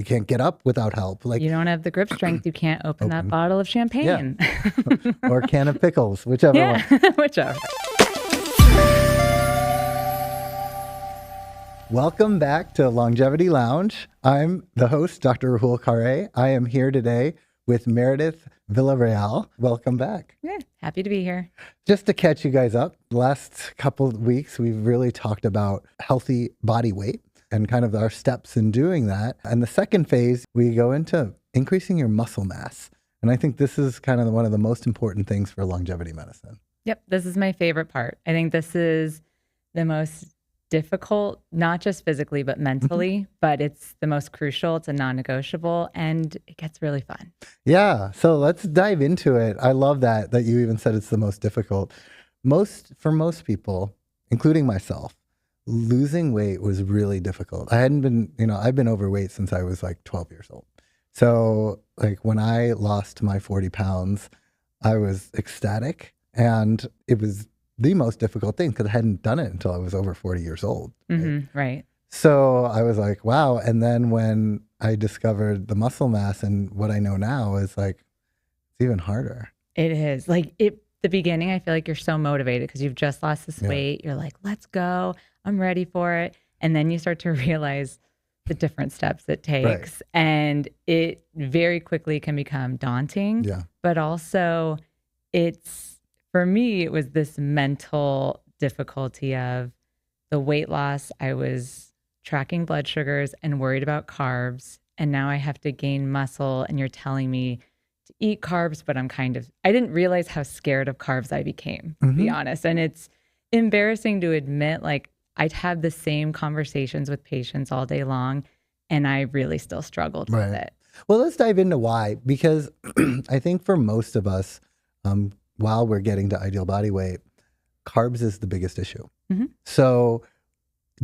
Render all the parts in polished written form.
You can't get up without help. Like, You don't have the grip strength, you can't open that bottle of champagne. or a can of pickles, whichever one. Whichever. Welcome back to Longevity Lounge. I'm the host, Dr. Rahul Khare. I am here today with Meredith Villareal. Welcome back. Yeah, happy to be here. Just to catch you guys up, the last couple of weeks, we've really talked about healthy body weight and kind of our steps in doing that. And the second phase, we go into increasing your muscle mass. And I think this is kind of one of the most important things for longevity medicine. Yep, this is my favorite part. I think this is the most difficult, not just physically, but mentally, but it's the most crucial. It's a non-negotiable, and it gets really fun. Yeah. So let's dive into it. I love that you even said it's the most difficult. For most people, including myself, losing weight was really difficult. I've been overweight since I was like 12 years old. So like when I lost my 40 pounds, I was ecstatic, and it was the most difficult thing because I hadn't done it until I was over 40 years old. Right. So I was like, wow. And then when I discovered the muscle mass and what I know now is like, it's even harder. It is. The beginning, I feel like you're so motivated because you've just lost this weight. You're like, let's go. I'm ready for it. And then you start to realize the different steps it takes. Right. And it very quickly can become daunting. Yeah. But also for me, it was this mental difficulty of the weight loss. I was tracking blood sugars and worried about carbs. And now I have to gain muscle, and you're telling me to eat carbs, but I didn't realize how scared of carbs I became, to be honest. And it's embarrassing to admit, like, I'd have the same conversations with patients all day long, and I really still struggled with it. Well, let's dive into why, because I think for most of us, while we're getting to ideal body weight, carbs is the biggest issue. So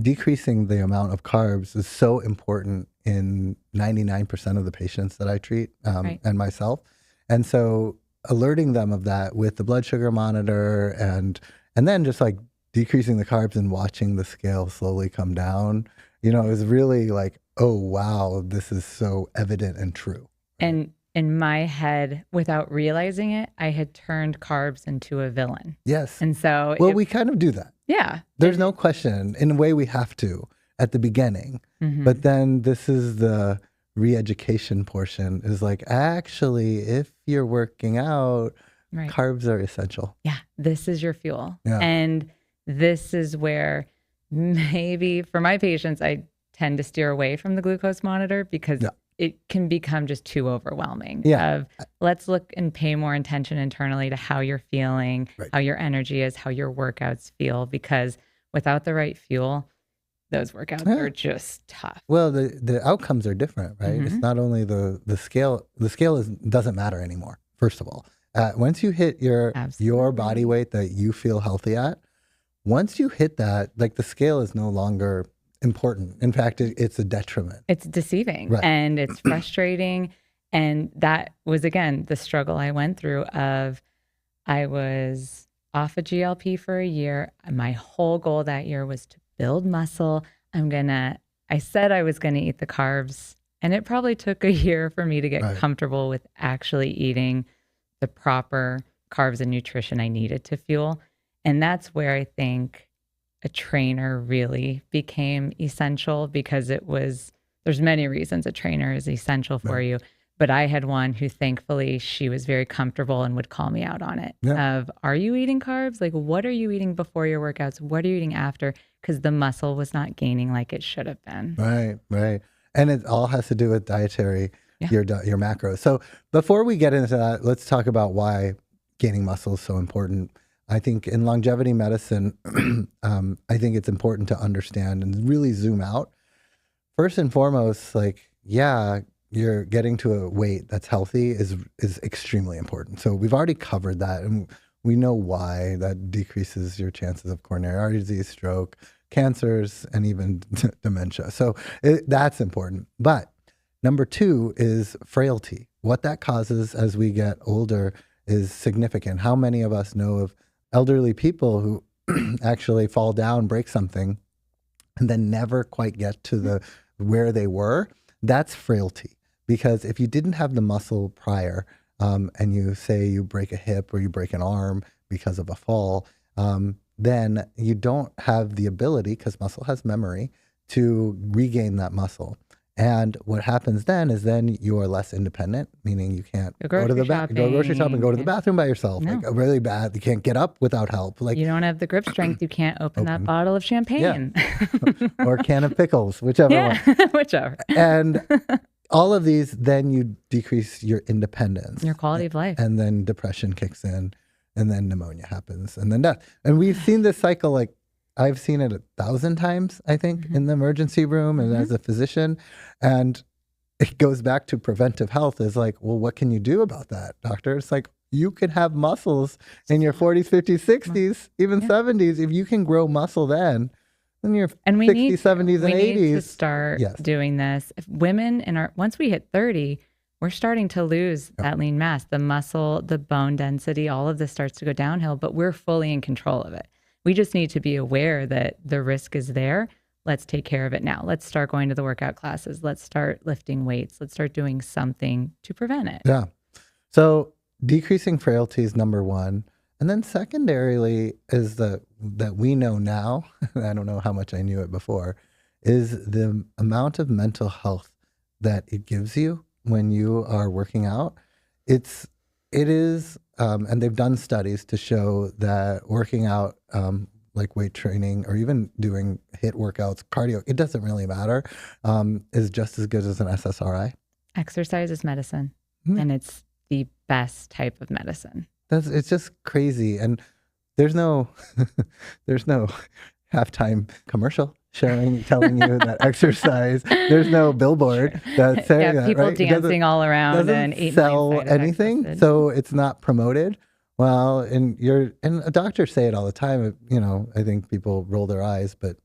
decreasing the amount of carbs is so important in 99% of the patients that I treat and myself. And so alerting them of that with the blood sugar monitor and then just like decreasing the carbs and watching the scale slowly come down, is really like, oh, wow, this is so evident and true. Right? And in my head, without realizing it, I had turned carbs into a villain. Yes. And so... Well, we kind of do that. Yeah. There's no question. In a way, we have to at the beginning. But then this is the re-education portion, is like, actually, if you're working out, carbs are essential. Yeah. This is your fuel. Yeah. And this is where maybe for my patients, I tend to steer away from the glucose monitor because... it can become just too overwhelming. Let's look and pay more attention internally to how you're feeling, how your energy is, how your workouts feel, because without the right fuel, those workouts are just tough. Well, the outcomes are different, right? It's not only the scale. The scale doesn't matter anymore, first of all. Once you hit your body weight that you feel healthy at, once you hit that, like the scale is no longer important. In fact, it's a detriment. It's deceiving and it's frustrating. And that was, again, the struggle I went through of I was off a GLP for a year. My whole goal that year was to build muscle. I said I was going to eat the carbs, and it probably took a year for me to get comfortable with actually eating the proper carbs and nutrition I needed to fuel. And that's where I think a trainer really became essential, because there's many reasons a trainer is essential for you. But I had one who, thankfully, she was very comfortable and would call me out on it of, are you eating carbs? Like, what are you eating before your workouts? What are you eating after? Because the muscle was not gaining like it should have been. Right. And it all has to do with dietary, your macros. So before we get into that, let's talk about why gaining muscle is so important. I think in longevity medicine, I think it's important to understand and really zoom out. First and foremost, like, you're getting to a weight that's healthy is extremely important. So we've already covered that, and we know why that decreases your chances of coronary artery disease, stroke, cancers, and even dementia. So that's important. But number two is frailty. What that causes as we get older is significant. How many of us know of elderly people who actually fall down, break something, and then never quite get to where they were? that's frailty. Because if you didn't have the muscle prior, and you say you break a hip or you break an arm because of a fall, then you don't have the ability, because muscle has memory, to regain that muscle. And what happens then is then you are less independent, meaning you can't go to the grocery shop and go to the bathroom by yourself. No. Like really bad. You can't get up without help. Like you don't have the grip strength. You can't open that bottle of champagne. Or a can of pickles, whichever one. Whichever. And all of these, then you decrease your independence. Your quality of life. And then depression kicks in, and then pneumonic happens, and then death. And we've seen this cycle, like I've seen it 1,000 times, I think, in the emergency room and as a physician. And it goes back to preventive health is like, well, what can you do about that, doctor? It's like, you can have muscles in your 40s, 50s, 60s, even 70s. If you can grow muscle then your 60s, 70s, and 80s. We need to start doing this. If women once we hit 30, we're starting to lose that lean mass, the muscle, the bone density, all of this starts to go downhill, but we're fully in control of it. We just need to be aware that the risk is there. Let's take care of it now. Let's start going to the workout classes. Let's start lifting weights. Let's start doing something to prevent it. Yeah. So decreasing frailty is number one. And then secondarily is that we know now, I don't know how much I knew it before, is the amount of mental health that it gives you when you are working out. It is, and they've done studies to show that working out, like weight training or even doing HIIT workouts, cardio, it doesn't really matter, is just as good as an SSRI. Exercise is medicine, and it's the best type of medicine. It's just crazy. And there's no halftime commercial telling you that exercise. There's no billboard that's saying that, people right? dancing all around and eating sell anything, so it's not promoted. Well, and doctors say it all the time. I think people roll their eyes, but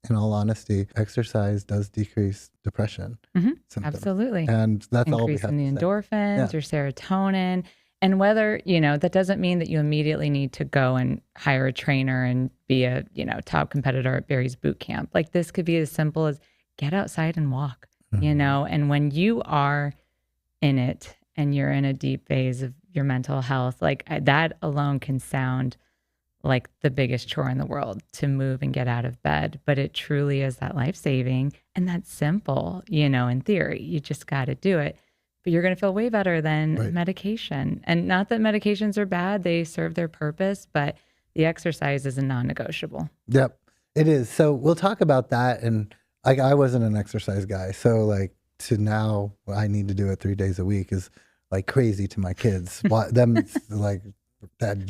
in all honesty, exercise does decrease depression symptoms. Absolutely, and that's all we have. Increasing the endorphins, your serotonin. And whether, that doesn't mean that you immediately need to go and hire a trainer and be a, top competitor at Barry's boot camp. Like this could be as simple as get outside and walk, and when you are in it and you're in a deep phase of your mental health, like that alone can sound like the biggest chore in the world to move and get out of bed. But it truly is that life-saving, and that's simple, in theory. You just got to do it. But you're going to feel way better than medication. And not that medications are bad, they serve their purpose, but the exercise is a non-negotiable. Yep, it is. So we'll talk about that. And I wasn't an exercise guy. So to now I need to do it 3 days a week is like crazy to my kids.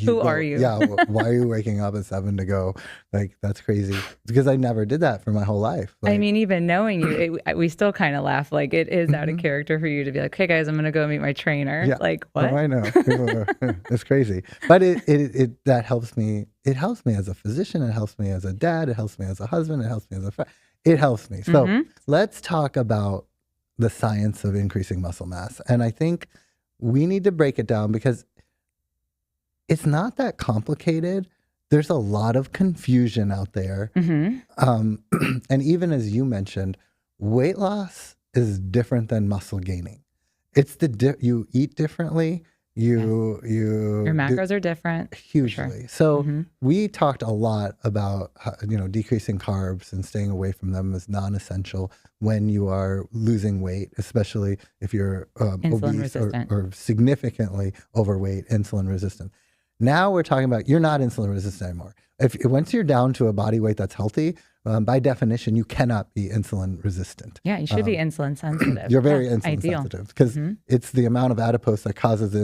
Who are you? Yeah, why are you waking up at 7 to go? Like, that's crazy. Because I never did that for my whole life. Even knowing you, we still kind of laugh. Like, it is out of character for you to be like, hey guys, I'm going to go meet my trainer. Yeah. Like, what? Oh, I know. It's crazy. But that helps me. It helps me as a physician. It helps me as a dad. It helps me as a husband. It helps me as a friend. It helps me. So let's talk about the science of increasing muscle mass. And I think we need to break it down because it's not that complicated. There's a lot of confusion out there. And even as you mentioned, weight loss is different than muscle gaining. It's you eat differently. Your macros are different. Hugely. Sure. So we talked a lot about, decreasing carbs and staying away from them as non-essential when you are losing weight, especially if you're obese or significantly overweight, insulin resistant. Now we're talking about you're not insulin resistant anymore. Once you're down to a body weight that's healthy, by definition, you cannot be insulin resistant. Yeah, you should be insulin sensitive. You're very insulin sensitive because it's the amount of adipose that causes the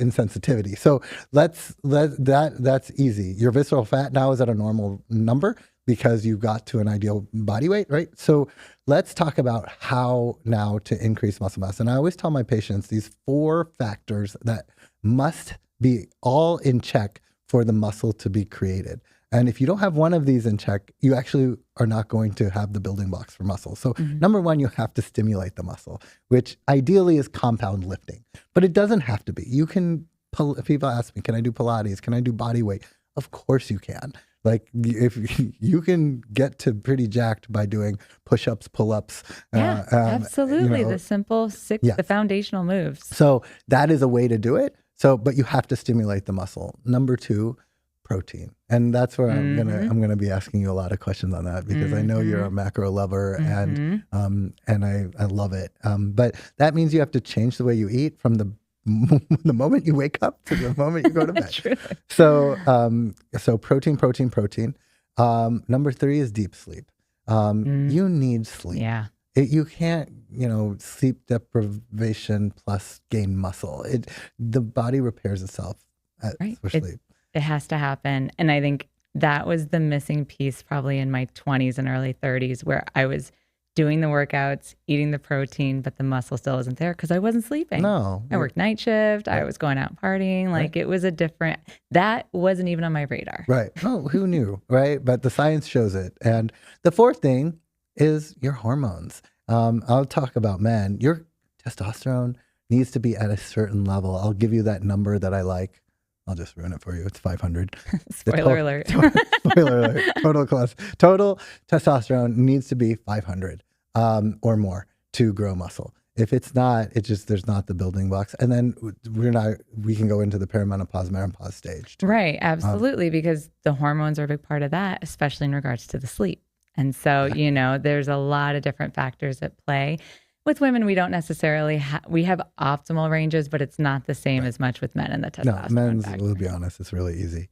insensitivity. So that's easy. Your visceral fat now is at a normal number because you got to an ideal body weight, right? So let's talk about how now to increase muscle mass. And I always tell my patients these 4 factors that must be all in check for the muscle to be created. And if you don't have one of these in check, you actually are not going to have the building blocks for muscle. So number one, you have to stimulate the muscle, which ideally is compound lifting, but it doesn't have to be. People ask me, can I do Pilates? Can I do body weight? Of course you can. Like if you can get to pretty jacked by doing push-ups, pull-ups, Yeah, absolutely. The simple yeah. the foundational moves. So that is a way to do it. So, but you have to stimulate the muscle. Number 2, protein. And that's where I'm gonna be asking you a lot of questions on that, because I know you're a macro lover, and I love it. But that means you have to change the way you eat from the moment you wake up to the moment you go to bed. Truly. So protein. Number 3 is deep sleep. You need sleep. Yeah. You can't, sleep deprivation plus gain muscle. The body repairs itself for sleep. It has to happen. And I think that was the missing piece probably in my 20s and early 30s, where I was doing the workouts, eating the protein, but the muscle still wasn't there because I wasn't sleeping. No. I worked night shift. I was going out partying. Like it was that wasn't even on my radar. Right. Oh, who knew? Right. But the science shows it. And the 4th thing is your hormones. I'll talk about men. Your testosterone needs to be at a certain level. I'll give you that number that I like. I'll just ruin it for you. It's 500. Spoiler alert. Spoiler alert. Total testosterone needs to be 500 or more to grow muscle. If it's not, there's not the building blocks. And then we can go into the perimenopause, menopause stage too. Right. Absolutely. Because the hormones are a big part of that, especially in regards to the sleep. And so, there's a lot of different factors at play. With women, we don't necessarily we have optimal ranges, but it's not the same as much with men and the testosterone. No, men's, we'll be honest, it's really easy.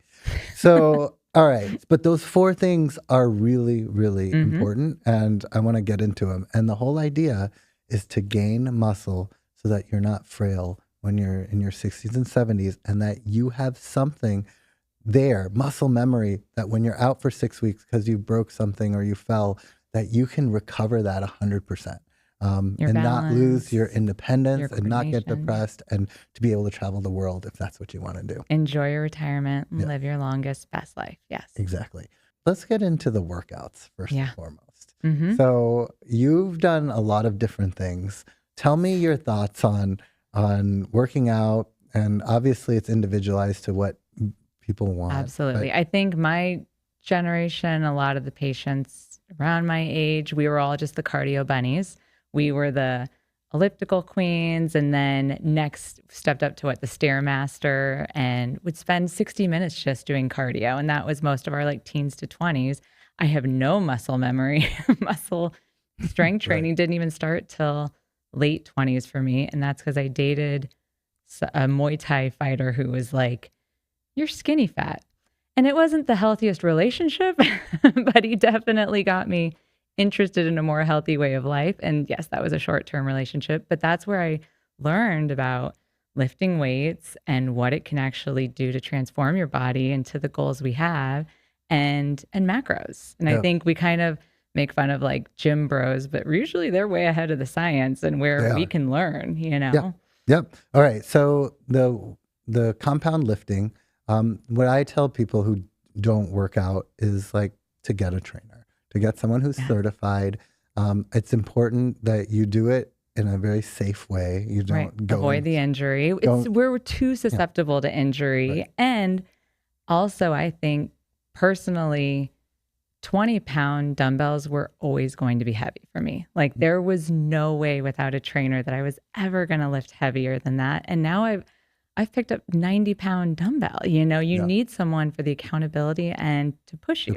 So, all right. But those 4 things are really, really important. And I want to get into them. And the whole idea is to gain muscle so that you're not frail when you're in your 60s and 70s, and that you have something there, muscle memory, that when you're out for 6 weeks because you broke something or you fell, that you can recover that 100%. And balance, not lose your independence, and not get depressed, and to be able to travel the world if that's what you want to do. Enjoy your retirement and live your longest, best life. Yes. Exactly. Let's get into the workouts first and foremost. So you've done a lot of different things. Tell me your thoughts on working out, and obviously it's individualized to what people want. Absolutely. I think my generation, a lot of the patients around my age, we were all just the cardio bunnies. We were the elliptical queens, and then next stepped up to the Stairmaster, and would spend 60 minutes just doing cardio. And that was most of our teens to 20s. I have no muscle memory. Muscle strength training didn't even start till late 20s for me. And that's because I dated a Muay Thai fighter who was like, "You're skinny fat." And it wasn't the healthiest relationship, but he definitely got me interested in a more healthy way of life. And yes, that was a short-term relationship, but that's where I learned about lifting weights and what it can actually do to transform your body into the goals we have, and macros. And I think we kind of make fun of gym bros, but usually they're way ahead of the science and where we can learn, Yep. All right. So the compound lifting, what I tell people who don't work out is to get a trainer, to get someone who's certified. It's important that you do it in a very safe way. You don't avoid the injury. We're too susceptible to injury. And also, I think personally, 20-pound dumbbells were always going to be heavy for me. There was no way without a trainer that I was ever going to lift heavier than that. And now I've picked up 90-pound dumbbell. You need someone for the accountability and to push you.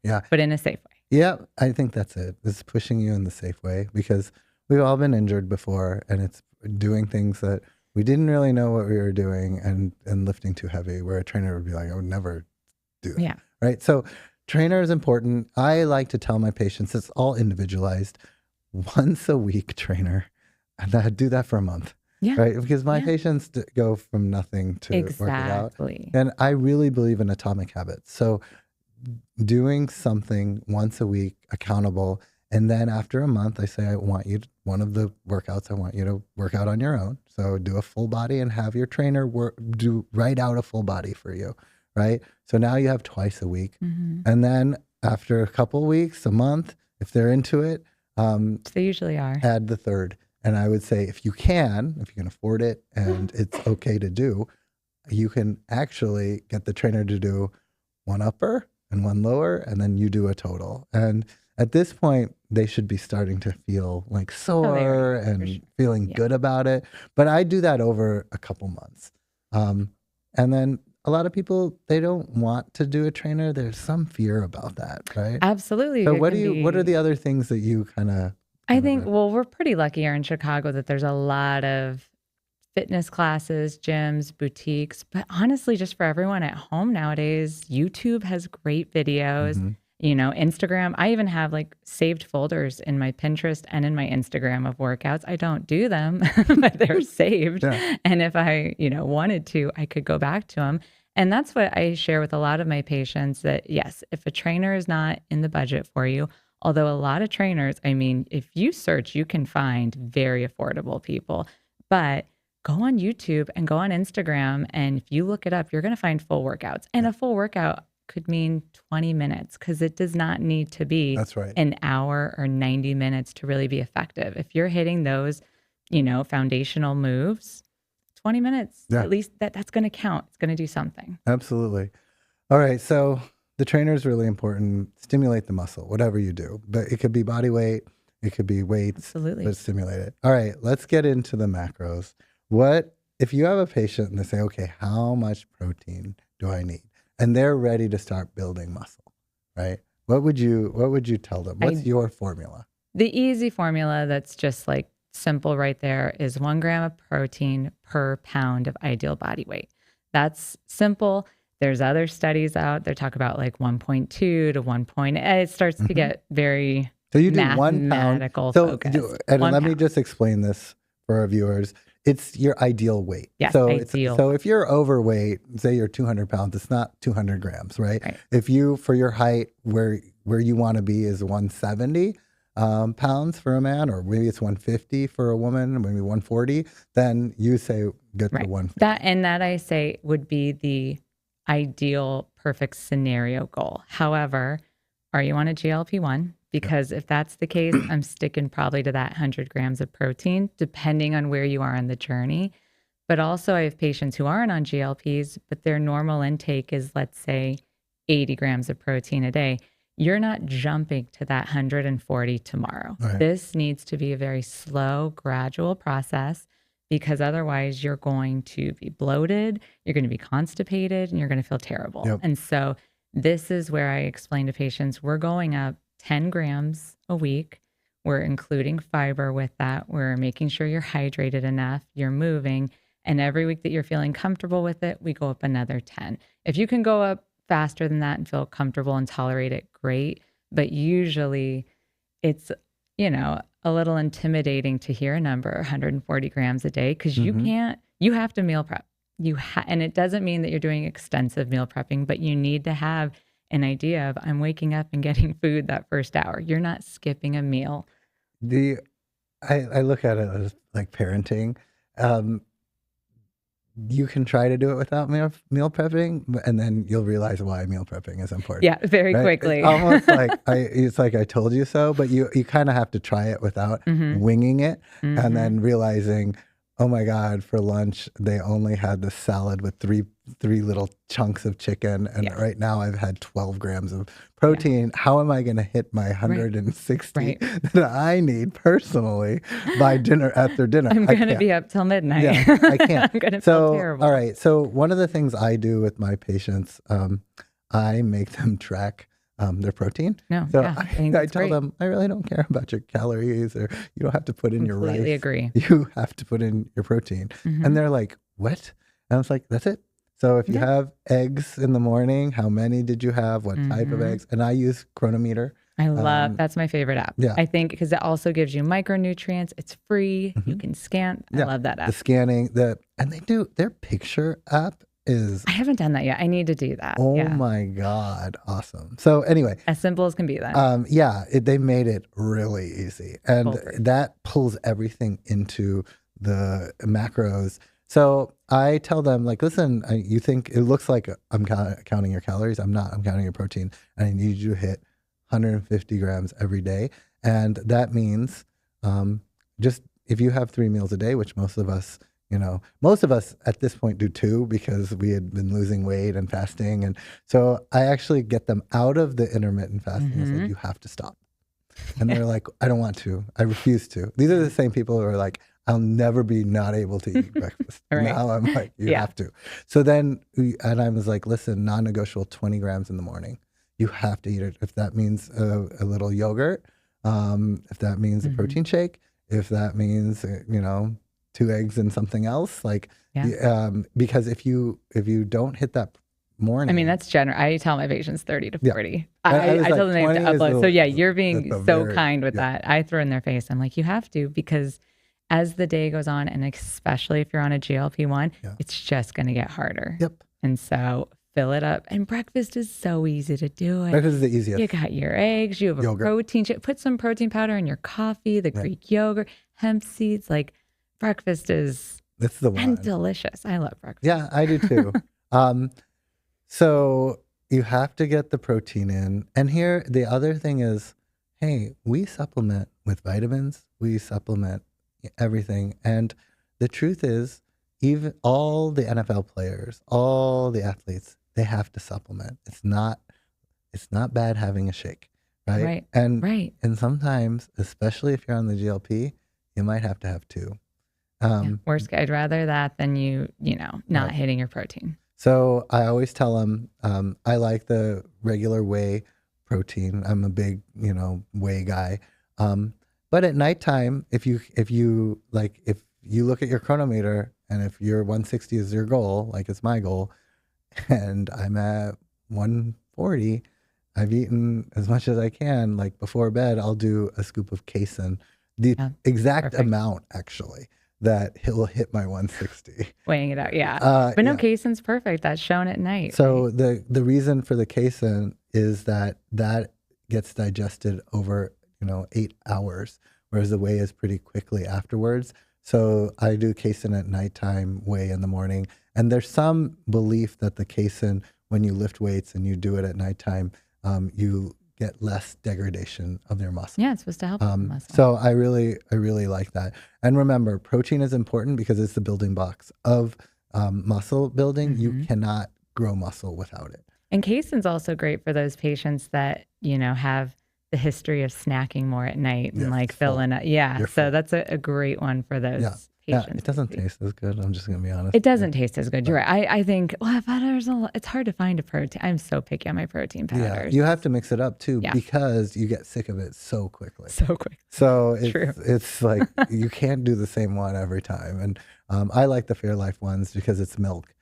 Yeah. But in a safe way. Yeah, I think that's it. It's pushing you in the safe way, because we've all been injured before, and it's doing things that we didn't really know what we were doing, and lifting too heavy, where a trainer would be like, "I would never do that." Yeah. Right. So trainer is important. I like to tell my patients, it's all individualized. Once a week trainer, and I do that for a month. Yeah. Right. Because my patients go from nothing to working out. And I really believe in atomic habits. So doing something once a week, accountable, and then after a month, I say, one of the workouts, I want you to work out on your own. So do a full body and have your trainer write out a full body for you, right? So now you have twice a week. And then after a couple weeks, a month, if they're into it, they usually are, add the third. And I would say, if you can afford it and it's okay to do, you can actually get the trainer to do one upper and one lower, and then you do a total. And at this point, they should be starting to feel like sore and feeling good about it. But I do that over a couple months. And then a lot of people, they don't want to do a trainer. There's some fear about that, right? Absolutely. So what are the other things that you kind of... I think, well, we're pretty lucky here in Chicago that there's a lot of fitness classes, gyms, boutiques, but honestly, just for everyone at home nowadays, YouTube has great videos, Instagram. I even have like saved folders in my Pinterest and in my Instagram of workouts. I don't do them, but they're saved. Yeah. And if I, wanted to, I could go back to them. And that's what I share with a lot of my patients, that yes, if a trainer is not in the budget for you, although a lot of trainers, I mean, if you search, you can find very affordable people, but go on YouTube and go on Instagram. And if you look it up, you're going to find full workouts. And a full workout could mean 20 minutes because it does not need to be an hour or 90 minutes to really be effective. If you're hitting those, foundational moves, 20 minutes, at least that's going to count. It's going to do something. Absolutely. All right. So the trainer is really important. Stimulate the muscle, whatever you do. But it could be body weight. It could be weights. Absolutely. But stimulate it. All right. Let's get into the macros. What if you have a patient and they say, okay, how much protein do I need? And they're ready to start building muscle, right? What would you tell them? What's your formula? The easy formula that's just like simple right there is 1 gram of protein per pound of ideal body weight. That's simple. There's other studies out there talk about like 1.2 to 1. It starts to get very so you do 1 pound. Let me just explain this for our viewers. It's your ideal weight. Yes, so ideal. So if you're overweight, say you're 200 pounds, it's not 200 grams, right? If you, for your height, where you want to be is 170 pounds for a man, or maybe it's 150 for a woman, maybe 140, then you say get to 150. That I say would be the ideal perfect scenario goal. However, are you on a GLP-1? Because if that's the case, I'm sticking probably to that 100 grams of protein, depending on where you are on the journey. But also I have patients who aren't on GLPs, but their normal intake is, let's say, 80 grams of protein a day. You're not jumping to that 140 tomorrow. Right. This needs to be a very slow, gradual process, because otherwise you're going to be bloated, you're going to be constipated, and you're going to feel terrible. Yep. And so this is where I explain to patients, we're going up 10 grams a week. We're including fiber with that. We're making sure you're hydrated enough, you're moving, and every week that you're feeling comfortable with it, we go up another 10. If you can go up faster than that and feel comfortable and tolerate it, great. But usually it's, a little intimidating to hear a number, 140 grams a day, because you have to meal prep. And it doesn't mean that you're doing extensive meal prepping, but you need to have an idea of, I'm waking up and getting food that first hour. You're not skipping a meal. I look at it as like parenting. You can try to do it without meal prepping, and then you'll realize why meal prepping is important. Yeah, very quickly. It's almost like I told you so, but you kind of have to try it without winging it, and then realizing, oh my God, for lunch, they only had the salad with three little chunks of chicken. And right now I've had 12 grams of protein. Yeah. How am I going to hit my 160 that I need personally after dinner? I'm going to be up till midnight. Yeah, I can't. I'm going to feel terrible. All right. So one of the things I do with my patients, I make them track their protein. I tell them, I really don't care about your calories, or you don't have to put in your rice. Completely agree. You have to put in your protein. And they're like, what? And I was like, that's it. So if you have eggs in the morning, how many did you have? What type of eggs? And I use Chronometer. I love, that's my favorite app. Yeah. I think because it also gives you micronutrients. It's free. You can scan. I love that app. The scanning, and they do, their picture app is... I haven't done that yet. I need to do that. Oh my God. Awesome. So anyway. As simple as can be then. They made it really easy. And that pulls everything into the macros. So I tell them, like, listen, you think it looks like I'm counting your calories. I'm not. I'm counting your protein. And I need you to hit 150 grams every day. And that means just if you have 3 meals a day, which most of us Most of us at this point do 2 because we had been losing weight and fasting. And so I actually get them out of the intermittent fasting. I said, you have to stop. And they're like, I don't want to. I refuse to. These are the same people who are like, I'll never be not able to eat breakfast. Right. Now I'm like, you have to. So then, and I was like, listen, non-negotiable 20 grams in the morning. You have to eat it. If that means a little yogurt, if that means a protein shake, if that means, 2 eggs and something else, because if you don't hit that morning. I mean, that's generous. I tell my patients 30 to 40. I I tell them they have to 20 is upload. the- So yeah, you're being so very- kind with that. I throw in their face. I'm like, you have to, because as the day goes on, and especially if you're on a GLP-1, it's just going to get harder. Yep. And so fill it up. And breakfast is so easy to do it. Breakfast is the easiest. You got your eggs, you have a protein shake, put some protein powder in your coffee, the Greek yogurt, hemp seeds. Like, breakfast is It's the one. and delicious. I love breakfast. Yeah, I do too. So you have to get the protein in. And here, the other thing is, hey, we supplement with vitamins. We supplement everything. And the truth is, even all the NFL players, all the athletes, they have to supplement. It's not bad having a shake, right? And sometimes, especially if you're on the GLP, you might have to have 2. Worst, I'd rather that than not hitting your protein. So I always tell them, I like the regular whey protein. I'm a big, whey guy. But at nighttime, if you look at your chronometer and if your 160 is your goal, like it's my goal, and I'm at 140, I've eaten as much as I can. Like before bed, I'll do a scoop of casein, the exact amount actually, that he'll hit my 160. Weighing it out, but no, casein's perfect. That's shown at night. So the reason for the casein is that gets digested over 8 hours, whereas the whey is pretty quickly afterwards. So I do casein at nighttime, whey in the morning. And there's some belief that the casein, when you lift weights and you do it at nighttime, you get less degradation of their muscle. Yeah, it's supposed to help with the muscle. So I really like that. And remember, protein is important because it's the building blocks of muscle building. You cannot grow muscle without it. And casein's also great for those patients that, have the history of snacking more at night and filling up. Yeah. So that's a great one for those patients. Yeah, it doesn't taste as good. I'm just going to be honest. It doesn't taste as good. You're right. I think, it's hard to find a protein. I'm so picky on my protein powders. Yeah, you have to mix it up too because you get sick of it so quickly. So quick. So it's like you can't do the same one every time. And I like the Fairlife ones because it's milk.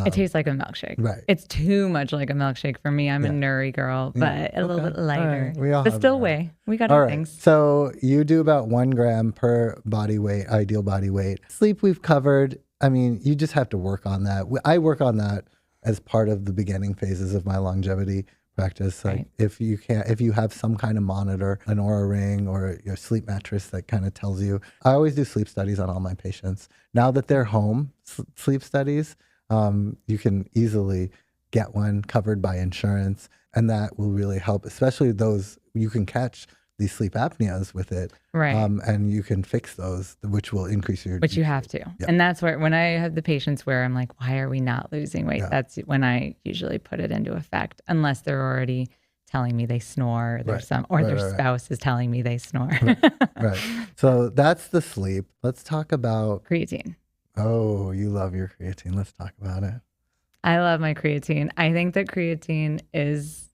It tastes like a milkshake. Right. It's too much like a milkshake for me. I'm a nuri girl, but a little bit lighter. Right. We all but have still that. weigh. We got all our right. things. So you do about 1 gram per body weight, ideal body weight. Sleep we've covered. I mean, you just have to work on that. I work on that as part of the beginning phases of my longevity practice. Like if you have some kind of monitor, an Oura Ring or your sleep mattress that kind of tells you. I always do sleep studies on all my patients. Now that they're home, sleep studies, you can easily get one covered by insurance, and that will really help, especially those you can catch these sleep apneas with it. Right. And you can fix those, which will increase your... Which you have to. Yeah. And that's where, when I have the patients where I'm like, why are we not losing weight? That's when I usually put it into effect, unless they're already telling me they snore, or their spouse is telling me they snore. Right. So that's the sleep. Let's talk about... Creatine. Oh, you love your creatine. Let's talk about it. I love my creatine. I think that creatine is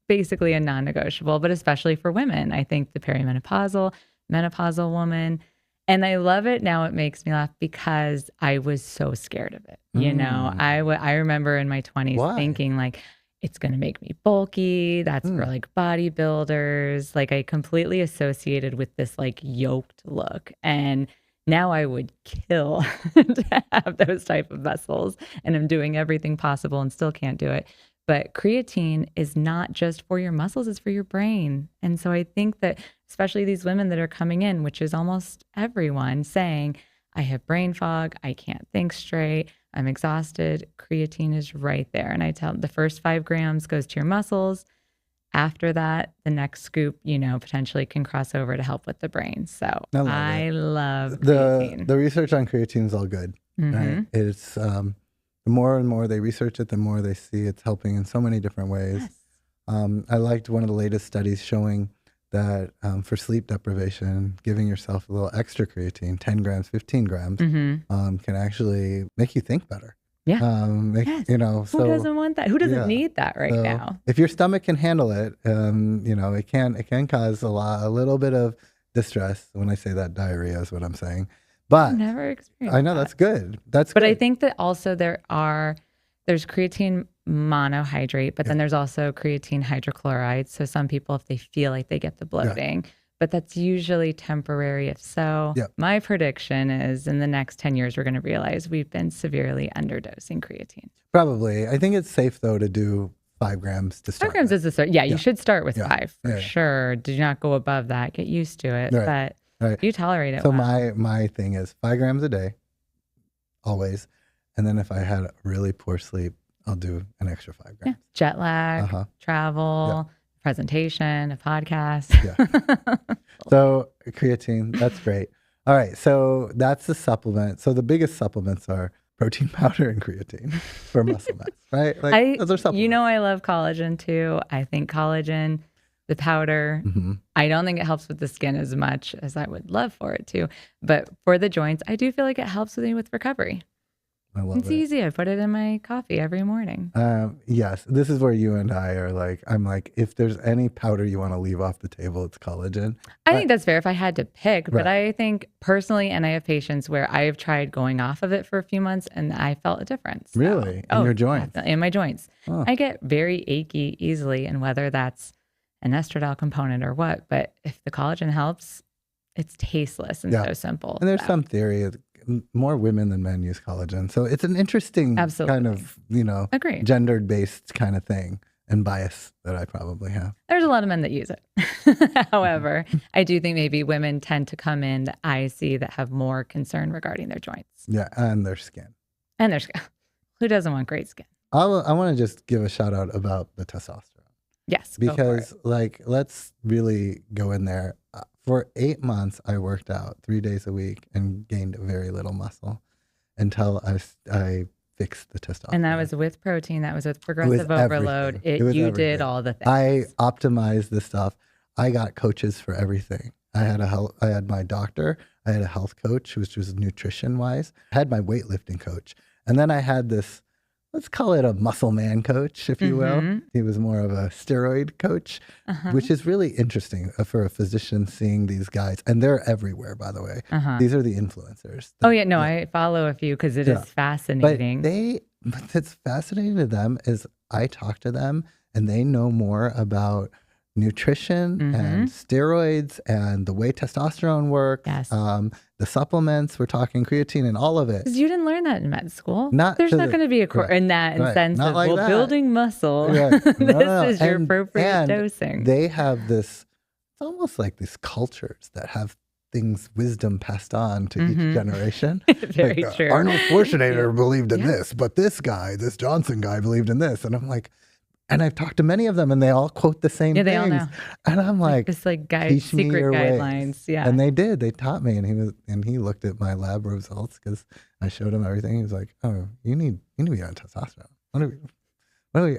basically a non-negotiable, but especially for women. I think the perimenopausal, menopausal woman, and I love it. Now it makes me laugh because I was so scared of it. I remember in my 20s thinking like, it's going to make me bulky. That's for like bodybuilders. Like I completely associated with this like yoked look. And now I would kill to have those type of vessels, and I'm doing everything possible and still can't do it. But creatine is not just for your muscles, it's for your brain. And so I think that especially these women that are coming in, which is almost everyone, saying, I have brain fog, I can't think straight, I'm exhausted, creatine is right there. And I tell them the first 5 grams goes to your muscles, after that, the next scoop, potentially can cross over to help with the brain. So I love creatine. The research on creatine is all good, right? It's the more and more they research it, the more they see it's helping in so many different ways. Yes. I liked one of the latest studies showing that for sleep deprivation, giving yourself a little extra creatine, 10 grams, 15 grams, can actually make you think better. Yeah. Yes. Who doesn't want that? Who doesn't need that right now? If your stomach can handle it, it can cause a little bit of distress. When I say that, diarrhea is what I'm saying. But I've never experienced I know that. that's good. But I think that also there's creatine monohydrate, but then there's also creatine hydrochloride. So some people, if they feel like they get the bloating, but that's usually temporary. If so, my prediction is in the next 10 years, we're going to realize we've been severely underdosing creatine. Probably. I think it's safe though to do 5 grams to start. 5 grams is the start. Yeah, you should start with 5 for sure. Do not go above that. Get used to it. Right. But you tolerate it. So well. my thing is 5 grams a day, always. And then if I had really poor sleep, I'll do an extra 5 grams. Yeah. Jet lag, travel, presentation, a podcast. So creatine, that's great. All right. So that's the supplement. So the biggest supplements are protein powder and creatine for muscle mass, right? Like those are supplements. I love collagen too. I think collagen, the powder, I don't think it helps with the skin as much as I would love for it to. But for the joints, I do feel like it helps me with recovery. I love it. It's easy. I put it in my coffee every morning. Yes. This is where you and I are like, I'm like, if there's any powder you want to leave off the table, it's collagen. I think that's fair if I had to pick. But I think personally, and I have patients where I have tried going off of it for a few months and I felt a difference. Really? In your joints? In my joints. Oh. I get very achy easily, and whether that's an estradiol component or what, but if the collagen helps, it's tasteless and so simple. And there's some theory more women than men use collagen. So it's an interesting kind of, gendered based kind of thing and bias that I probably have. There's a lot of men that use it. However, I do think maybe women tend to come in that I see that have more concern regarding their joints. Yeah, and their skin. Who doesn't want great skin? I want to just give a shout out about the testosterone. Yes, because let's really go in there. For 8 months, I worked out 3 days a week and gained very little muscle until I fixed the testosterone. And that was with protein. That was with progressive overload. You did all the things. I optimized the stuff. I got coaches for everything. I had my doctor. I had a health coach, which was nutrition wise. I had my weightlifting coach, and then I had this. Let's call it a muscle man coach, if you will. He was more of a steroid coach, which is really interesting for a physician seeing these guys. And they're everywhere, by the way. These are the influencers. I follow a few because it is fascinating. But what's fascinating to them is I talk to them and they know more about nutrition and steroids and the way testosterone works. Yes. The supplements, we're talking creatine and all of it. Because you didn't learn that in med school. There's not going to be a course in that sense of, building muscle. This is your appropriate dosing. They have this, it's almost like these cultures that have wisdom passed on to each generation. Very true. Arnold Schwarzenegger believed in this, but this Johnson guy believed in this. And I'm like, and I've talked to many of them, and they all quote the same things. They all know. And I'm like, this secret guidelines. Ways. And they did. They taught me, and he looked at my lab results because I showed him everything. He was like, "Oh, you need to be on testosterone.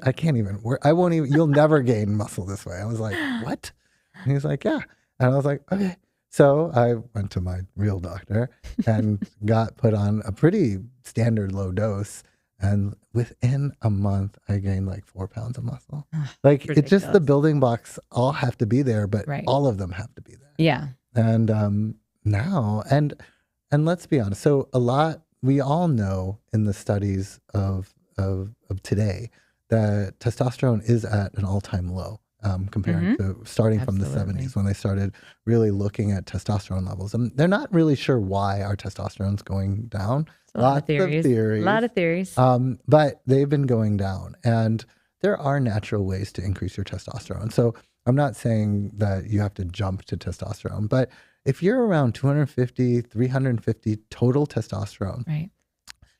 I can't even. I won't even. You'll never gain muscle this way." I was like, "What?" And he was like, "Yeah." And I was like, "Okay." So I went to my real doctor and got put on a pretty standard low dose. And within a month, I gained like 4 pounds of muscle. It's just the building blocks all have to be there, but all of them have to be there. Yeah. And now, and let's be honest. So we all know in the studies of today that testosterone is at an all-time low compared to starting from the 70s when they started really looking at testosterone levels. And they're not really sure why our testosterone's going down. A lot of theories. But they've been going down, and there are natural ways to increase your testosterone. So I'm not saying that you have to jump to testosterone, but if you're around 250, 350 total testosterone,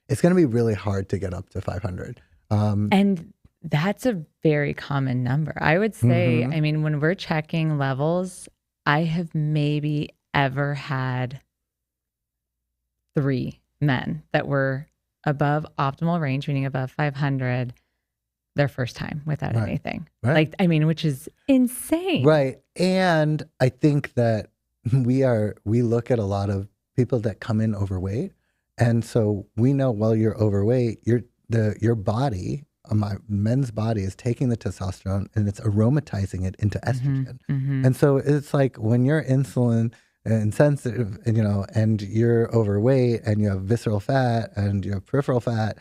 it's going to be really hard to get up to 500. And That's a very common number. I would say, Hmm. I mean, when we're checking levels, I have maybe ever had 3 men that were above optimal range, meaning above 500, their first time without Right. anything. Right. Like, I mean, which is insane. Right. And I think that we look at a lot of people that come in overweight. And so we know while you're overweight, your body, my men's body is taking the testosterone and it's aromatizing it into estrogen. Mm-hmm. And so it's like when you're insulin insensitive, and you're overweight and you have visceral fat and you have peripheral fat,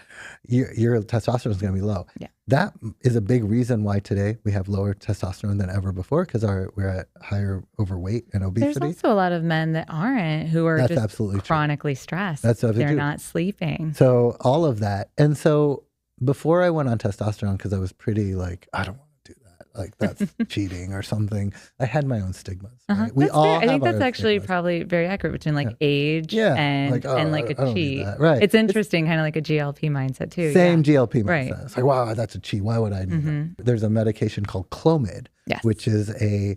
your testosterone is going to be low. Yeah. That is a big reason why today we have lower testosterone than ever before, because we're at higher overweight and obesity. There's also a lot of men that aren't, who are That's just absolutely true. chronically stressed. That's absolutely They're true. not sleeping. So all of that. And so before I went on testosterone, because I was pretty like, I don't want to do that. Like that's cheating or something. I had my own stigmas. Right? We That's all fair. I have think our that's own actually stigmas. probably very accurate between like age and like, and like I a don't need cheat. that. Right. It's interesting, kind of like a GLP mindset too. Same Yeah. GLP mindset. Right. It's like, wow, that's a cheat. Why would I do that? There's a medication called Clomid, Yes. which is a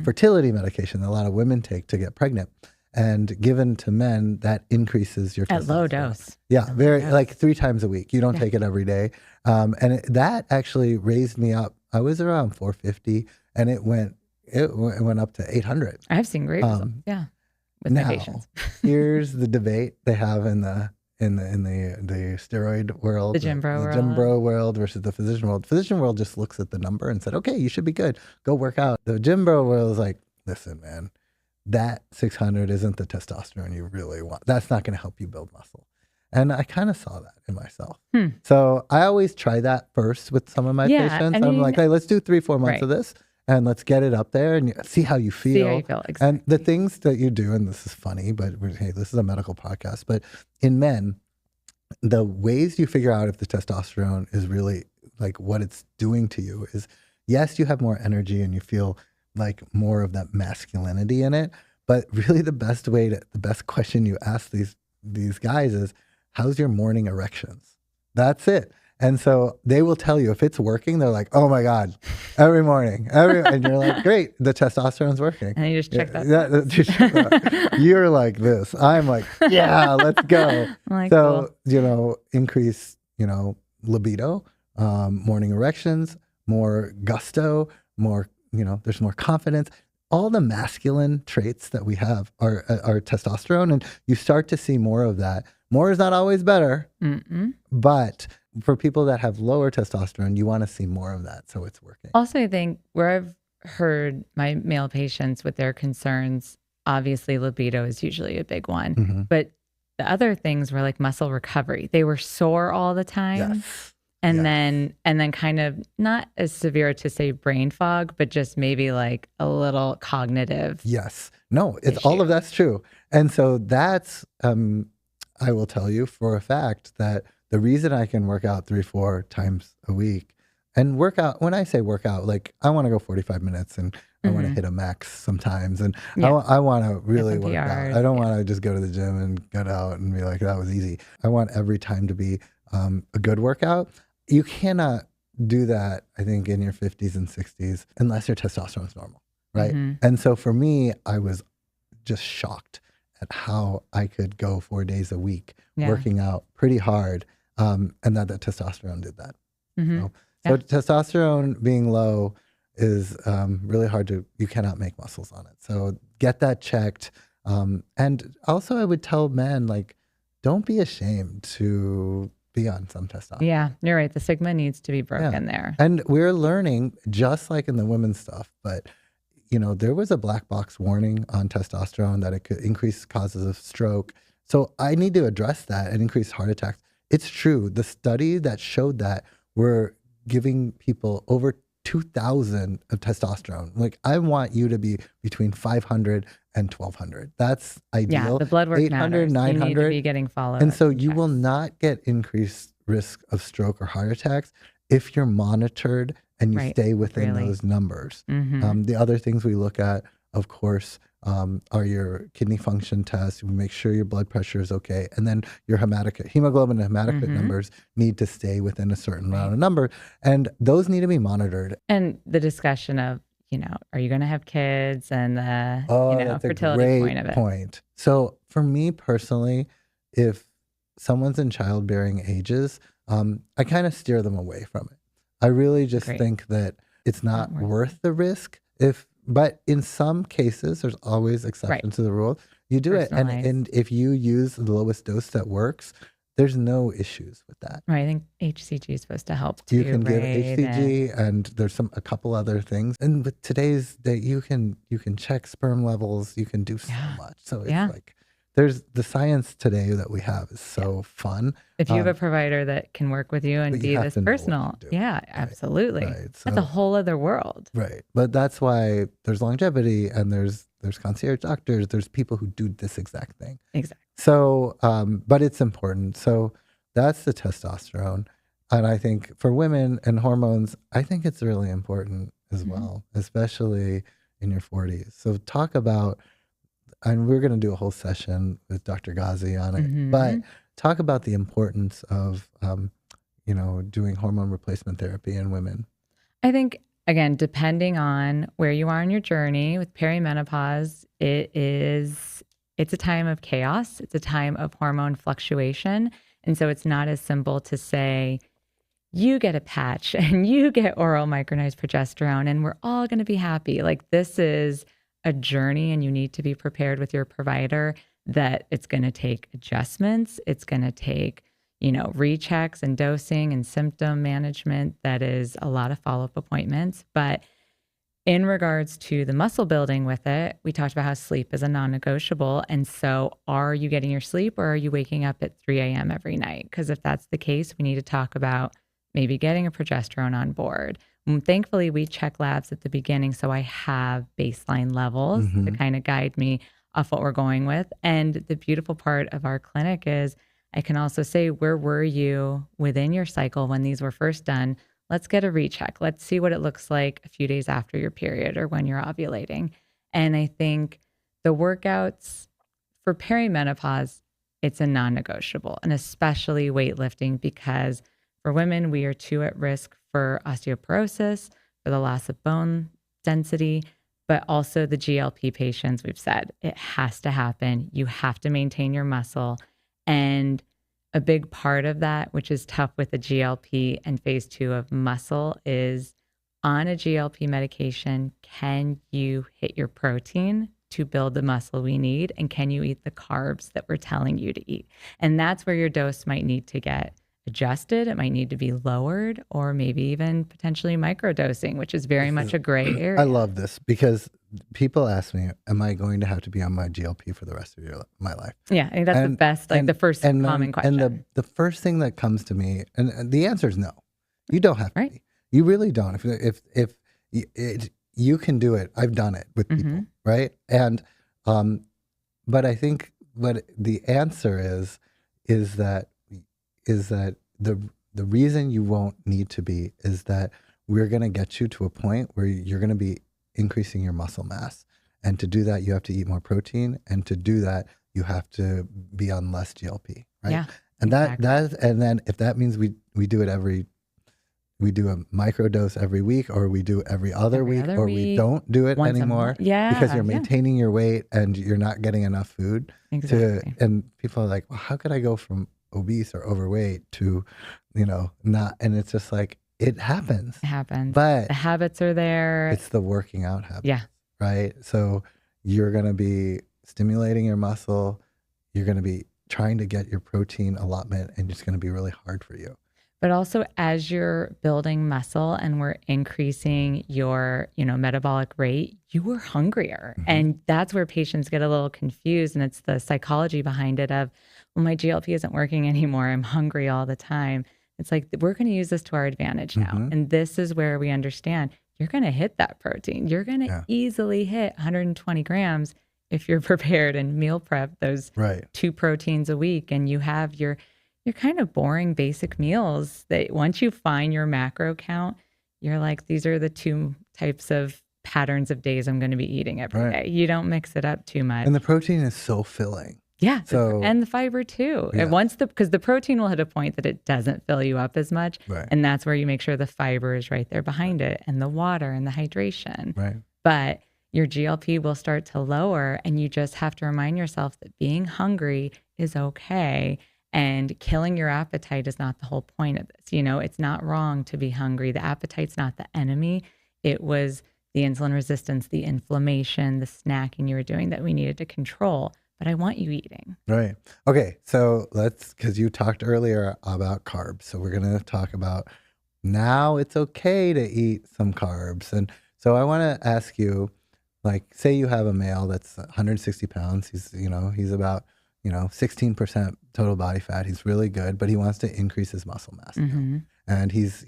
fertility medication that a lot of women take to get pregnant. And given to men, that increases your testosterone. At low dose. Yeah, like 3 times a week. You don't take it every day. And that actually raised me up. I was around 450 and it went up to 800. I've seen great results. Yeah. With my patients. Here's the debate they have in the steroid world, The gym bro world. gym bro world versus the physician world. Physician world just looks at the number and said, okay, you should be good. Go work out. The gym bro world is like, listen, man, that 600 isn't the testosterone you really want. That's not going to help you build muscle. And I kind of saw that in myself. So I always try that first with some of my patients. I'm like, hey, let's do 3-4 months of this and let's get it up there and see how you feel. See how you feel, exactly. And the things that you do, and this is funny, but hey, this is a medical podcast, but in men, the ways you figure out if the testosterone is really like what it's doing to you is, yes, you have more energy and you feel like more of that masculinity in it. But really the best question you ask these guys is, how's your morning erections? That's it. And so they will tell you if it's working, they're like, oh my God, every morning, and you're like, great, the testosterone's working. And you just check that. You're like this. I'm like, yeah, let's go. Like, so, cool. Increase, libido, morning erections, more gusto, more, there's more confidence. All the masculine traits that we have are testosterone, and you start to see more of that. More is not always better, but for people that have lower testosterone, you want to see more of that, so it's working. Also, I think where I've heard my male patients with their concerns, obviously libido is usually a big one, but the other things were like muscle recovery. They were sore all the time. Yes. And then kind of not as severe to say brain fog, but just maybe like a little cognitive. Yes. No, it's all of that's true. And so that's, I will tell you for a fact that the reason I can work out 3-4 times a week and when I say work out, like I want to go 45 minutes and I want to hit a max sometimes. And I want to really work out. I don't want to just go to the gym and get out and be like, that was easy. I want every time to be a good workout. You cannot do that, I think, in your 50s and 60s unless your testosterone is normal, right? And so for me, I was just shocked at how I could go 4 days a week working out pretty hard, and that the testosterone did that. So testosterone being low is really hard you cannot make muscles on it. So get that checked. And also I would tell men, like, don't be ashamed to be on some testosterone. Yeah, you're right. The stigma needs to be broken there. And we're learning, just like in the women's stuff, but there was a black box warning on testosterone that it could increase causes of stroke. So I need to address that and increase heart attacks. It's true. The study that showed that we're giving people over 2,000 of testosterone. Like, I want you to be between 500 and 1,200. That's ideal. Yeah, the blood work 800, matters. 900. You need to be getting followed. And so you will not get increased risk of stroke or heart attacks if you're monitored and you stay within those numbers. The other things we look at, of course, are your kidney function tests. We make sure your blood pressure is okay. And then your hemoglobin and hematocrit numbers need to stay within a certain amount of number. And those need to be monitored. And the discussion of, are you going to have kids, and the, That's a fertility point great of it. point. So for me personally, if someone's in childbearing ages, I kind of steer them away from it. I really just think that it's not worth the risk. But in some cases, there's always exceptions to the rule. You do it, and if you use the lowest dose that works, there's no issues with that. Right. I think HCG is supposed to help too. You can give HCG, and there's a couple other things. And with today's day, you can check sperm levels. You can do so much. So it's like there's the science today that we have is so fun. If you have a provider that can work with you and be this personal, absolutely. Right. So, that's a whole other world. Right. But that's why there's longevity, and there's concierge doctors. There's people who do this exact thing. Exactly. So, but it's important. So that's the testosterone. And I think for women and hormones, I think it's really important as well, especially in your 40s. So talk about, and we're going to do a whole session with Dr. Ghazi on it, but talk about the importance of, doing hormone replacement therapy in women. I think, again, depending on where you are in your journey with perimenopause, it's a time of chaos. It's a time of hormone fluctuation. And so it's not as simple to say, you get a patch and you get oral micronized progesterone and we're all going to be happy. Like, this is a journey, and you need to be prepared with your provider that it's going to take adjustments. It's going to take, rechecks and dosing and symptom management. That is a lot of follow-up appointments. But in regards to the muscle building with it, we talked about how sleep is a non-negotiable. And so are you getting your sleep, or are you waking up at 3 a.m. every night? Because if that's the case, we need to talk about maybe getting a progesterone on board. Thankfully, we check labs at the beginning, so I have baseline levels to kind of guide me off what we're going with. And the beautiful part of our clinic is I can also say, where were you within your cycle when these were first done? Let's get a recheck. Let's see what it looks like a few days after your period or when you're ovulating. And I think the workouts for perimenopause, it's a non-negotiable, and especially weightlifting, because for women, we are too at risk for osteoporosis, for the loss of bone density, but also the GLP patients. We've said it has to happen. You have to maintain your muscle. And a big part of that, which is tough with the GLP and phase 2 of muscle, is on a GLP medication, can you hit your protein to build the muscle we need? And can you eat the carbs that we're telling you to eat? And that's where your dose might need to get adjusted. It might need to be lowered, or maybe even potentially microdosing, which is very much a gray area. I love this because people ask me, am I going to have to be on my GLP for the rest of my life? Yeah, I think that's the best, the first common question. And the first thing that comes to me, and the answer is no. You don't have to be. You really don't. If you can do it. I've done it with people, right? And but I think what the answer is that the reason you won't need to be is that we're going to get you to a point where you're going to be increasing your muscle mass. And to do that, you have to eat more protein. And to do that, you have to be on less GLP, right? Yeah. And and then if that means we do it we do a microdose every week, or we do every other week, or we don't do it anymore. Because you're maintaining your weight and you're not getting enough food. Exactly. And people are like, well, how could I go from obese or overweight to, not, and it's just like, it happens. It happens. But the habits are there. It's the working out habits. Yeah. Right. So you're going to be stimulating your muscle. You're going to be trying to get your protein allotment, and it's going to be really hard for you. But also, as you're building muscle and we're increasing your, metabolic rate, you are hungrier. And that's where patients get a little confused. And it's the psychology behind it of, well, my GLP isn't working anymore. I'm hungry all the time. It's like, we're going to use this to our advantage now. And this is where we understand you're going to hit that protein. You're going to easily hit 120 grams if you're prepared and meal prep those 2 proteins a week. And you have your kind of boring basic meals that once you find your macro count, you're like, these are the 2 types of patterns of days I'm going to be eating every day. You don't mix it up too much. And the protein is so filling. Yeah. So, and the fiber too. Yeah. And because the protein will hit a point that it doesn't fill you up as much. Right. And that's where you make sure the fiber is right there behind it, and the water and the hydration. Right. But your GLP will start to lower, and you just have to remind yourself that being hungry is okay. And killing your appetite is not the whole point of this. It's not wrong to be hungry. The appetite's not the enemy. It was the insulin resistance, the inflammation, the snacking you were doing that we needed to control. But I want you eating. Right. Okay. So because you talked earlier about carbs. So we're going to talk about now it's okay to eat some carbs. And so I want to ask you, like, say you have a male that's 160 pounds. He's about, 16% total body fat. He's really good, but he wants to increase his muscle mass. And he's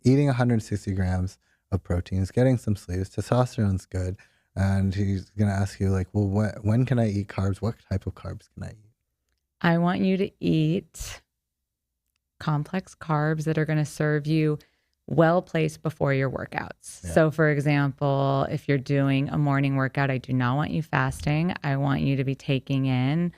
eating 160 grams of protein. He's getting some sleeves. Testosterone's good. And he's going to ask you, like, well, when can I eat carbs? What type of carbs can I eat? I want you to eat complex carbs that are going to serve you well placed before your workouts. Yeah. So, for example, if you're doing a morning workout, I do not want you fasting. I want you to be taking in,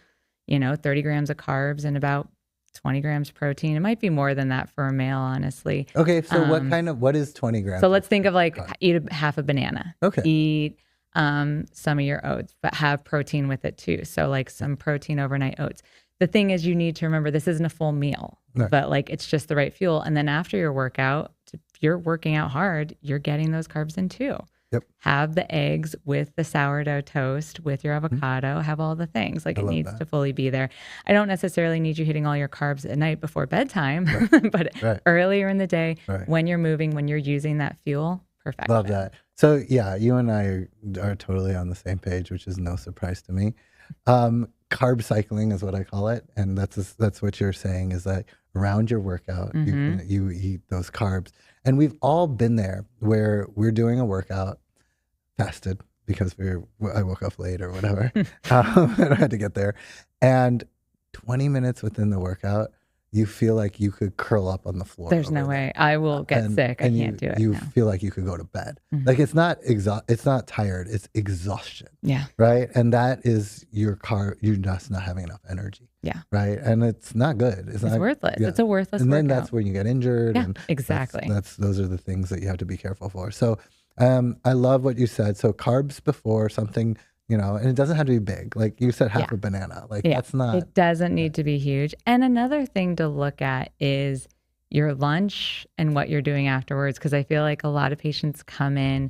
30 grams of carbs and about 20 grams protein. It might be more than that for a male, honestly. Okay. So what is 20 grams? So let's think of like eat half a banana. Okay. Eat some of your oats, but have protein with it too. So like some protein overnight oats. The thing is, you need to remember this isn't a full meal, but like it's just the right fuel. And then after your workout, if you're working out hard, you're getting those carbs in too. Yep. Have the eggs with the sourdough toast, with your avocado, have all the things. Like it needs to fully be there. I don't necessarily need you hitting all your carbs at night before bedtime, but earlier in the day, when you're moving, when you're using that fuel, perfect. Love that. So yeah, you and I are totally on the same page, which is no surprise to me. Carb cycling is what I call it. And that's what you're saying is that around your workout, you eat those carbs. And we've all been there where we're doing a workout, fasted because I woke up late or whatever. And I had to get there. And 20 minutes within the workout, you feel like you could curl up on the floor. There's no way. I will get sick. I can't do it. You feel like you could go to bed. Like it's not tired. It's exhaustion. Yeah. Right. And that is you're just not having enough energy. Yeah. Right. And it's not good. It's not worthless. Yeah. It's a worthless And then workout. that's when you get injured. Yeah, and exactly. Those are the things that you have to be careful for. So I love what you said. So carbs before something, and it doesn't have to be big. Like you said, half a banana. Like that's not. It doesn't need to be huge. And another thing to look at is your lunch and what you're doing afterwards. Because I feel like a lot of patients come in,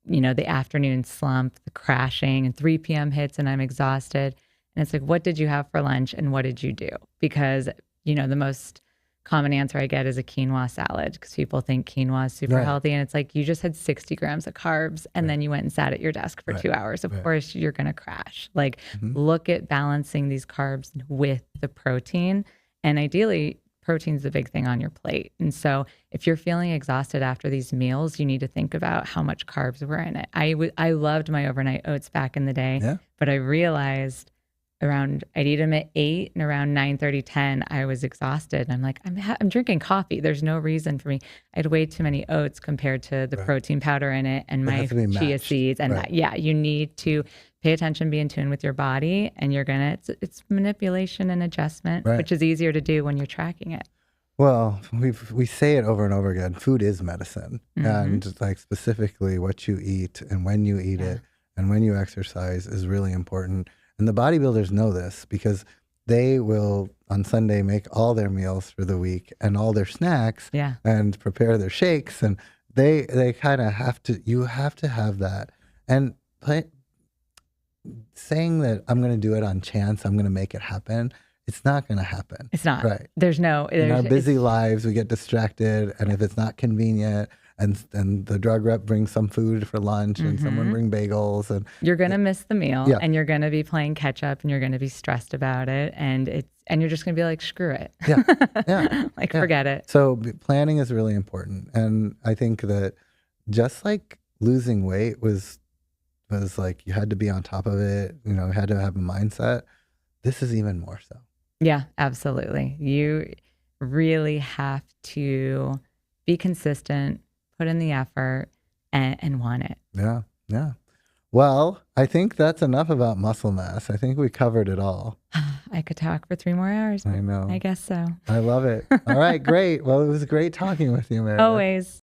the afternoon slump, the crashing, and 3 p.m. hits and I'm exhausted. And it's like, what did you have for lunch and what did you do? Because, the most common answer I get is a quinoa salad because people think quinoa is super healthy. And it's like, you just had 60 grams of carbs and then you went and sat at your desk for 2 hours. Of course, you're going to crash. Like, look at balancing these carbs with the protein. And ideally, protein's the big thing on your plate. And so if you're feeling exhausted after these meals, you need to think about how much carbs were in it. I loved my overnight oats back in the day, but I realized I'd eat them at 8 and around 9:30, 10, I was exhausted. I'm like, I'm drinking coffee. There's no reason for me. I had way too many oats compared to the protein powder in it and my chia seeds. And you need to pay attention, be in tune with your body, and it's manipulation and adjustment, which is easier to do when you're tracking it. Well, we say it over and over again. Food is medicine, and like specifically what you eat and when you eat it and when you exercise is really important. And the bodybuilders know this because they will on Sunday make all their meals for the week and all their snacks and prepare their shakes. And they kind of you have to have that. And saying that I'm going to do it on chance, I'm going to make it happen. It's not going to happen. It's not. Right. In our busy lives, we get distracted. And if it's not convenient, and the drug rep brings some food for lunch and someone bring bagels, and you're going to miss the meal and you're going to be playing catch up and you're going to be stressed about it. And you're just going to be like, screw it. Forget it. So planning is really important. And I think that just like losing weight was like, you had to be on top of it, had to have a mindset. This is even more so. Yeah, absolutely. You really have to be consistent, put in the effort, and want it. Yeah. Yeah. Well, I think that's enough about muscle mass. I think we covered it all. I could talk for 3 more hours, but I know. I guess so. I love it. All right, great. Well, it was great talking with you, Meredith. Always.